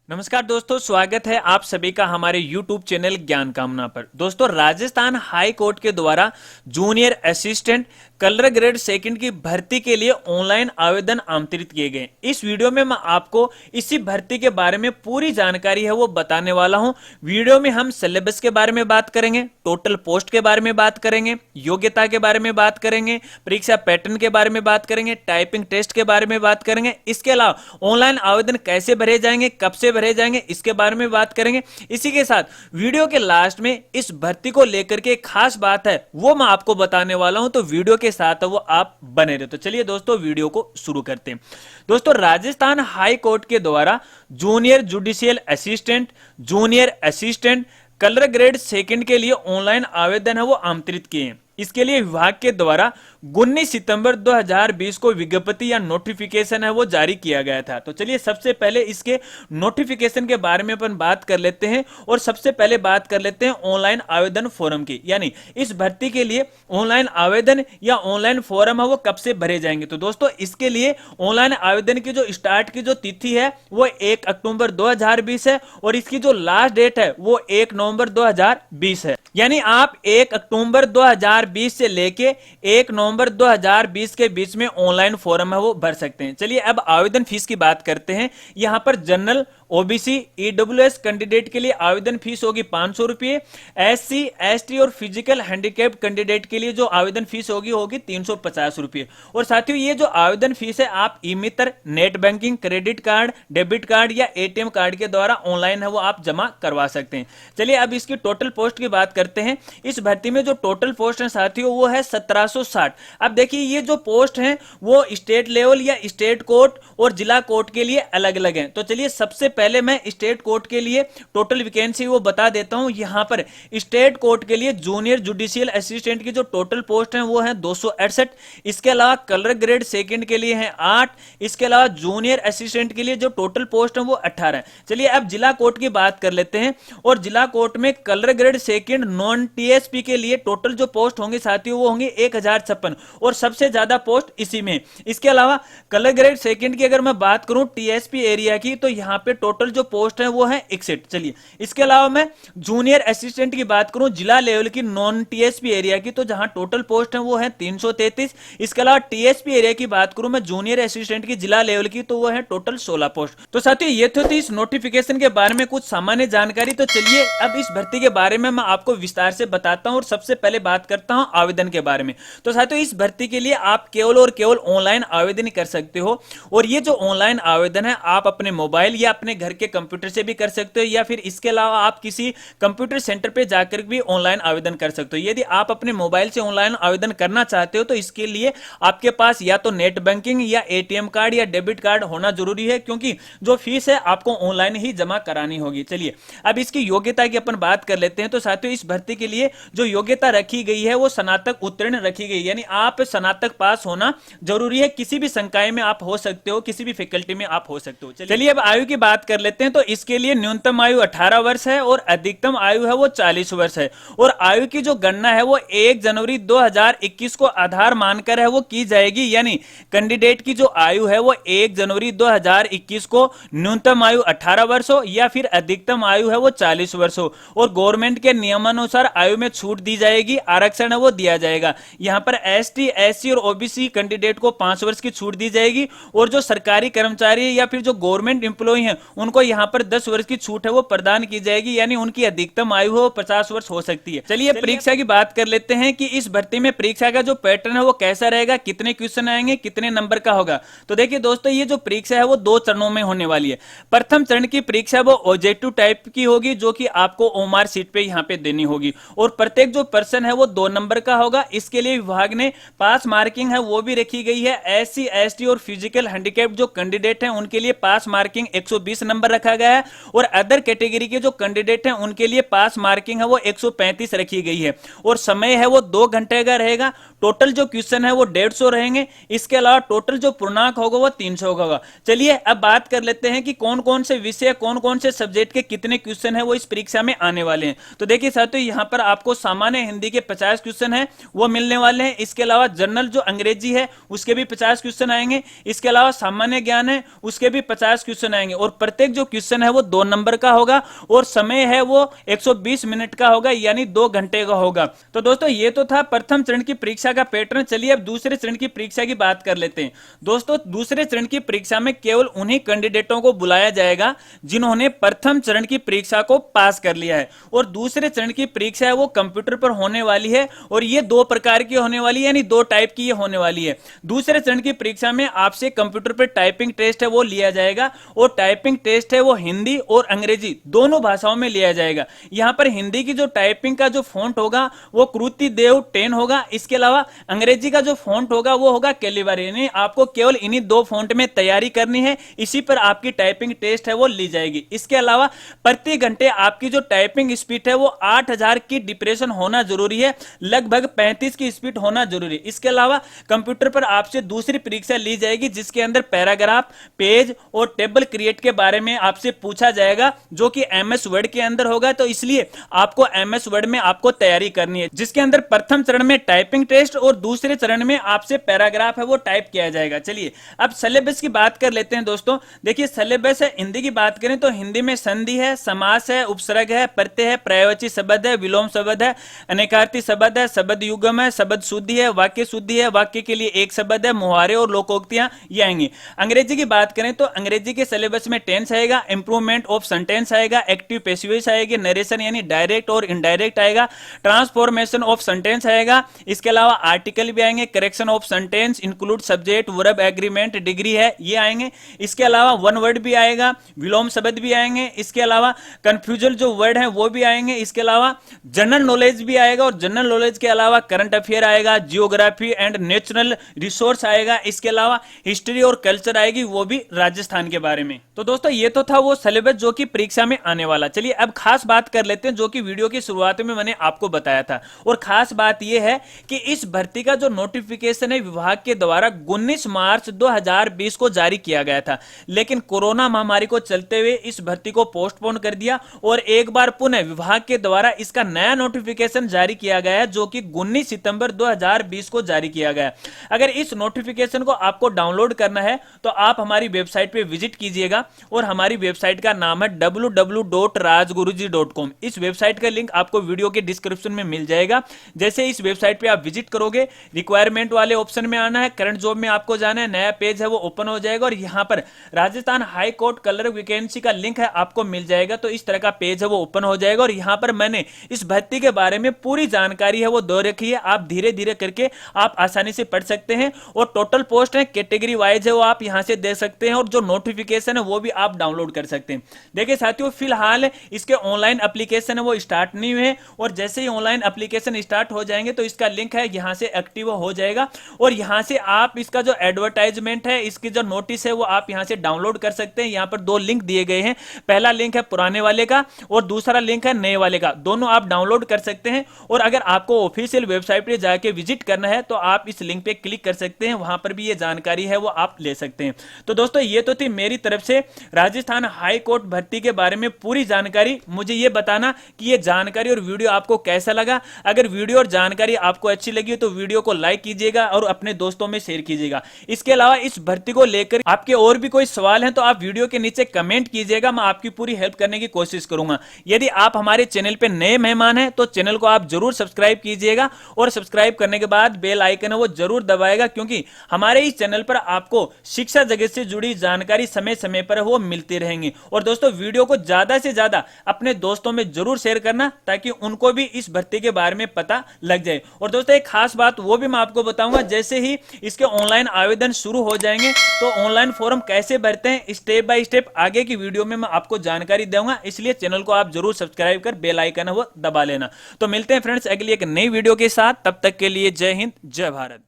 नमस्कार दोस्तों, स्वागत है आप सभी का हमारे YouTube चैनल ज्ञान कामना पर। दोस्तों, राजस्थान हाई कोर्ट के द्वारा junior assistant colour grade second की भर्ती के लिए ऑनलाइन आवेदन आमंत्रित किए गए। इस वीडियो में मैं आपको इसी भर्ती के बारे में पूरी जानकारी है वो बताने वाला हूं। वीडियो में हम सिलेबस के बारे में बात करेंगे, टोटल पोस्ट के बारे में बात करेंगे, योग्यता के बारे में बात करेंगे, परीक्षा पैटर्न के बारे में बात करेंगे, टाइपिंग टेस्ट के बारे में बात करेंगे। इसके अलावा ऑनलाइन आवेदन कैसे भरे जाएंगे, कब से भरे जाएंगे, इसके बारे में बात करेंगे। इसी के साथ वीडियो के लास्ट में इस भर्ती को लेकर के खास बात है वो मैं आपको बताने वाला हूं, तो वीडियो के साथ वो आप बने रहे। तो चलिए दोस्तों, वीडियो को शुरू करते हैं। दोस्तों, राजस्थान हाई कोर्ट के द्वारा junior judicial assistant, junior assistant colour grade second के लिए ऑनलाइन आवेदन है वो आमंत्रित किए हैं। इसके लिए विभाग के द्वारा 19 सितंबर 2020 को विज्ञप्ति या नोटिफिकेशन है वो जारी किया गया था। तो चलिए सबसे पहले इसके नोटिफिकेशन के बारे में अपन बात कर लेते हैं और सबसे पहले बात कर लेते हैं ऑनलाइन आवेदन फॉर्म की, यानी इस भर्ती के लिए ऑनलाइन आवेदन या ऑनलाइन फॉर्म है वो कब से भरे जाएंगे। तो दोस्तों, इसके लिए ऑनलाइन आवेदन की जो स्टार्ट की जो तिथि है वो 1 अक्टूबर 2020 है और इसकी जो लास्ट डेट है वो 1 नवंबर 2020 है। यानी आप 1 अक्टूबर 2020 से लेके 1 नवंबर 2020 के बीच में ऑनलाइन फॉर्म है वो भर सकते हैं। चलिए अब आवेदन फीस की बात करते हैं। यहां पर जनरल, ओबीसी, ईडब्ल्यूएस कैंडिडेट के लिए आवेदन फीस होगी 500 रुपये। एससी, एसटी और फिजिकल हैंडीकैप कैंडिडेट के लिए जो आवेदन फीस होगी 350 रुपये। और साथियों, ये जो आवेदन फीस है आप e Mitra, net banking, credit card, debit card या एटीएम कार्ड के द्वारा ऑनलाइन है वो आप जमा करवा सकते हैं। चलिए अब इसकी टोटल पोस्ट की बात करते हैं। इस भर्ती में जो टोटल पोस्ट है साथियों वो है 1760। अब देखिए, ये जो पोस्ट है वो स्टेट लेवल या स्टेट कोर्ट और जिला कोर्ट के लिए अलग अलग है। तो चलिए सबसे पहले मैं स्टेट कोर्ट के लिए टोटल वैकेंसी वो बता देता हूं। यहां पर स्टेट कोर्ट के लिए जूनियर जुडिशियल असिस्टेंट की जो टोटल पोस्ट है वो है 268। इसके अलावा कलर ग्रेड सेकंड के लिए है 8। इसके अलावा जूनियर असिस्टेंट के लिए जो टोटल पोस्ट है वो 18 है। चलिए अब जिला कोर्ट की बात कर लेते हैं। और जिला कोर्ट में colour grade second non TSP के लिए टोटल जो पोस्ट होंगे साथियों वो होंगे 1056 और सबसे ज्यादा पोस्ट इसी में। इसके अलावा कलर ग्रेड सेकंड की अगर मैं बात करूं टीएसपी एरिया की, तो यहां पे टोटल जो पोस्ट है वो है 61। चलिए इसके अलावा मैं जूनियर असिस्टेंट की बात करूं जिला लेवल की नॉन टीएसपी एरिया की, तो जहां टोटल पोस्ट है वो है 333। इसके अलावा टीएसपी एरिया की बात करूं मैं जूनियर असिस्टेंट की जिला लेवल की, तो वो है टोटल 16 पोस्ट। तो साथियों, ये तो थी इस नोटिफिकेशन के बारे में कुछ सामान्य जानकारी। तो चलिए अब इस भर्ती के बारे में मैं आपको विस्तार से बताता हूं और सबसे पहले बात करता हूं आवेदन के बारे में। तो साथियों, इस भर्ती के लिए आप केवल और केवल ऑनलाइन आवेदन कर सकते हो। और ये जो ऑनलाइन आवेदन है आप अपने मोबाइल या अपने घर के कंप्यूटर से भी कर सकते हो, या फिर इसके अलावा आप किसी कंप्यूटर सेंटर पे जाकर भी ऑनलाइन आवेदन कर सकते हो। यदि आप अपने मोबाइल से ऑनलाइन आवेदन करना चाहते हो तो इसके लिए आपके पास या तो नेट बैंकिंग या एटीएम कार्ड या डेबिट कार्ड होना जरूरी है, क्योंकि जो फीस है आपको ऑनलाइन ही जमा करानी होगी। चलिए अब इसकी योग्यता की अपन बात कर लेते हैं। तो साथियों, इस भर्ती के लिए जो योग्यता रखी गई है वो स्नातक उत्तीर्ण रखी गई, यानी आप स्नातक पास होना जरूरी है। किसी भी संकाय में आप हो सकते हो, किसी भी फैकल्टी में आप हो सकते हो। चलिए अब आयु की बात कर लेते हैं। तो इसके लिए न्यूनतम आयु 18 वर्ष है और अधिकतम आयु है वो 40 वर्ष है। और आयु की जो गणना है वो 1 जनवरी 2021 को आधार मानकर है वो की जाएगी, यानी कैंडिडेट की जो आयु है वो 1 जनवरी 2021 को न्यूनतम आयु 18 वर्ष हो या फिर अधिकतम आयु है वो 40 वर्ष हो। और गवर्नमेंट के नियमानुसार आयु में छूट दी जाएगी, आरक्षण है वो दिया जाएगा। यहां पर एसटी, एससी और ओबीसी कैंडिडेट को 5 वर्ष की छूट दी जाएगी। और जो सरकारी कर्मचारी या फिर जो गवर्नमेंट एम्प्लॉय हैं उनको यहां पर 10 वर्ष की छूट है वो प्रदान की जाएगी, यानी उनकी अधिकतम आयु हो 50 वर्ष हो सकती है। चलिए परीक्षा की बात कर लेते हैं कि इस भर्ती में परीक्षा का जो पैटर्न है वो कैसा रहेगा, कितने क्वेश्चन आएंगे, कितने नंबर का होगा। तो देखिए दोस्तों, ये जो परीक्षा है वो 2 चरणों में होने वाली है। प्रथम चरण की परीक्षा वो ऑब्जेक्टिव टाइप की होगी, जो कि आपको ओएमआर सीट पे यहां पे देनी होगी। और प्रत्येक जो पर्सन है वो 2 नंबर का होगा। इसके लिए विभाग ने पास मार्किंग है वो भी रखी गई है। एससी, एसटी और फिजिकल हैंडीकैप जो कैंडिडेट हैं उनके लिए पास मार्किंग 120 नंबर रखा गया है। और अदर कैटेगरी के जो कैंडिडेट हैं उनके लिए पास मार्किंग है वो 135 रखी गई है। और समय है वो 2 घंटे का रहेगा। टोटल जो क्वेश्चन है वो 150 रहेंगे। इसके अलावा टोटल जो पूर्णांक होगा वो 300 होगा। चलिए अब बात कर लेते हैं कि कौन कौन से विषय, कौन कौन से सब्जेक्ट के कितने क्वेश्चन है वो इस परीक्षा में आने वाले हैं। तो देखिए साथियों, यहाँ पर आपको सामान्य हिंदी के 50 क्वेश्चन है वो मिलने वाले हैं। इसके अलावा जनरल जो अंग्रेजी है उसके भी 50 क्वेश्चन आएंगे, इसके अलावा सामान्य ज्ञान है उसके भी 50 क्वेश्चन आएंगे, और प्रत्येक जो क्वेश्चन है वो 2 नंबर का होगा और समय है वो 120 मिनट का होगा, यानी 2 घंटे का होगा। तो दोस्तों ये तो था प्रथम चरण की परीक्षा का पैटर्न। चलिए अब दूसरे चरण की परीक्षा की बात कर लेते हैं। दोस्तों दूसरे चरण की परीक्षा में केवल उन्हीं कैंडिडेटों को बुलाया जाएगा जिन्होंने प्रथम चरण की परीक्षा को पास कर लिया है, और दूसरे चरण की परीक्षा है वो कंप्यूटर पर होने वाली है, और ये 2 प्रकार की होने वाली है, यानी 2 टाइप की ये होने वाली है। दूसरे चरण की परीक्षा में आपसे कंप्यूटर पर टाइपिंग टेस्ट है वो लिया जाएगा, और टाइपिंग टेस्ट है वो हिंदी और अंग्रेजी दोनों भाषाओं में लिया जाएगा। यहां पर हिंदी की जो टाइपिंग का जो फॉन्ट होगा वो कृति देव 10 होगा, इसके अलावा अंग्रेजी का जो फॉन्ट होगा वो होगा कैलिबर, यानी आपको केवल इन्हीं 2 फॉन्ट में तैयारी करनी है, इसी पर आपकी टाइपिंग टेस्ट है वो ली जाएगी। इसके अलावा प्रति घंटे आपकी जो टाइपिंग स्पीड है वो 8000 की डिप्रेशन होना जरूरी है, लगभग 35 की स्पीड होना जरूरी है। इसके अलावा कंप्यूटर पर आपसे दूसरी परीक्षा ली जाएगी जिसके अंदर पैराग्राफ, पेज और टेबल क्रिएट के बारे में आपसे पूछा जाएगा, जो कि एमएस वर्ड के अंदर होगा, तो इसलिए आपको एमएस वर्ड में आपको तैयारी करनी है, जिसके अंदर प्रथम चरण में टाइपिंग टेस्ट और दूसरे चरण में आपसे पैराग्राफ है वो टाइप किया जाएगा। चलिए अब सिलेबस की बात कर लेते हैं। दोस्तों देखिए सिलेबस है, हिंदी की बात करें तो हिंदी में संधि है, समास है, उपसर्ग है, प्रत्यय है, पर्यायवाची शब्द है, विलोम शब्द है, अनेकार्थी शब्द है, शब्द युग्म है, शब्द शुद्धि है, वाक्य शुद्धि है, वाक्य के लिए एक शब्द है, मुहावरे और लोकोक्तियां ये आएंगी। अंग्रेजी की बात करें तो अंग्रेजी के सिलेबस में टेंस आएगा, इंप्रूवमेंट ऑफ सेंटेंस आएगा, एक्टिव पैसिव आएगी, नरेशन यानी डायरेक्ट और इनडायरेक्ट आएगा, ट्रांसफॉर्मेशन ऑफ सेंटेंस आएगा, इसके अलावा आर्टिकल भी आएंगे, correction of sentence, include subject, verb, agreement, degree है ये आएंगे, इसके अलावा वन वर्ड भी आएगा, विलोम शब्द भी आएंगे, इसके अलावा कंफ्यूजन जो वर्ड है वो भी आएंगे, इसके अलावा जनरल नॉलेज भी आएगा, और जनरल नॉलेज के अलावा करंट अफेयर आएगा, जियोग्राफी एंड नेचुरल रिसोर्स आएगा, इसके अलावा हिस्ट्री और कल्चर आएगी, वो भी राजस्थान के बारे में। तो दोस्तों ये तो था वो सिलेबस जो कि परीक्षा में आने वाला। चलिए अब खास बात कर लेते हैं जो कि वीडियो की शुरुआत में मैंने आपको बताया था, और खास बात यह है कि इस भर्ती का जो नोटिफिकेशन है विभाग के द्वारा 19 मार्च 2020 को जारी किया गया था, लेकिन कोरोना महामारी को चलते हुए इस भर्ती को पोस्टपोन कर दिया, और एक बार पुनः विभाग के द्वारा इसका नया नोटिफिकेशन जारी किया गया है, जो कि 19 सितंबर 2020 को जारी किया गया। अगर इस नोटिफिकेशन को आपको डाउनलोड करना है तो आप हमारी वेबसाइट पे विजिट कीजिएगा, और हमारी वेबसाइट का नाम है www.rajguruji.com। इस वेबसाइट का लिंक आपको वीडियो के डिस्क्रिप्शन में मिल जाएगा। जैसे इस वेबसाइट पे आप विजिट करोगे, रिक्वायरमेंट वाले ऑप्शन में आना है, करंट जॉब में आपको जाना है, नया पेज है वो ओपन हो जाएगा, और यहां पर Rajasthan high court colour vacancy का लिंक है आपको मिल जाएगा। तो इस तरह का पेज है वो ओपन हो जाएगा, और यहां पर मैंने इस भर्ती के बारे में पूरी जानकारी है वो दे रखी है, आप धीरे धीरे करके आप आसानी से पढ़ सकते हैं, और टोटल पोस्ट है कैटेगरी वाइज है वो आप यहां से देख सकते हैं, और जो नोटिफिकेशन है वो भी आप डाउनलोड कर सकते हैं। देखिए साथियों फिलहाल इसके ऑनलाइन एप्लीकेशन है वो स्टार्ट नहीं हुए, और जैसे ही ऑनलाइन एप्लीकेशन स्टार्ट हो जाएंगे तो इसका लिंक है यहां से एक्टिव हो जाएगा, और यहां से आप इसका जो एडवर्टाइजमेंट है, इसकी जो नोटिस है वो आप यहां से डाउनलोड कर सकते हैं। यहां पर 2 लिंक दिए गए हैं, पहला लिंक है पुराने वाले का और दूसरा लिंक है नए वाले का, दोनों आप डाउनलोड कर सकते हैं। और अगर आपको ऑफिशियल वेबसाइट पे जाके विजिट करना है तो आप इस लिंक पे क्लिक कर सकते हैं, वहां पर भी ये जानकारी है वो आप ले सकते हैं। तो दोस्तों ये तो थी मेरी तरफ से राजस्थान हाई कोर्ट भर्ती के बारे में पूरी जानकारी। मुझे ये बताना कि ये जानकारी और वीडियो आपको कैसा लगा। अगर वीडियो और जानकारी आपको अच्छी लगी तो वीडियो को लाइक कीजिएगा और अपने दोस्तों में शेयर कीजिएगा। इसके अलावा इस भर्ती को लेकर आपके और भी कोई सवाल हैं तो आप वीडियो के नीचे कमेंट कीजिएगा, मैं आपकी पूरी हेल्प करने की कोशिश करूंगा। यदि आप हमारे चैनल पे नए मेहमान हैं तो चैनल को आप जरूर सब्सक्राइब कीजिएगा, और सब्सक्राइब करने के बाद बेल आइकन है वो जरूर दबाएगा, क्योंकि हमारे इस चैनल पर आपको शिक्षा जगत से जुड़ी जानकारी समय समय पर वो मिलती रहेंगी। और दोस्तों वीडियो को ज्यादा से ज्यादा अपने दोस्तों में जरूर शेयर करना, ताकि उनको भी इस भर्ती के बारे में पता लग जाए। और दोस्तों एक खास बात वो भी मैं आपको बताऊंगा, जैसे ही इसके ऑनलाइन आवेदन शुरू हो जाएंगे तो ऑनलाइन फॉर्म कैसे भरते हैं स्टेप बाय स्टेप आगे की वीडियो में मैं आपको जानकारी दूंगा, इसलिए चैनल को आप जरूर सब्सक्राइब कर बेल आइकन है वो दबा लेना। तो मिलते हैं फ्रेंड्स अगली एक नई वीडियो के साथ, तब तक के लिए जय हिंद जय भारत।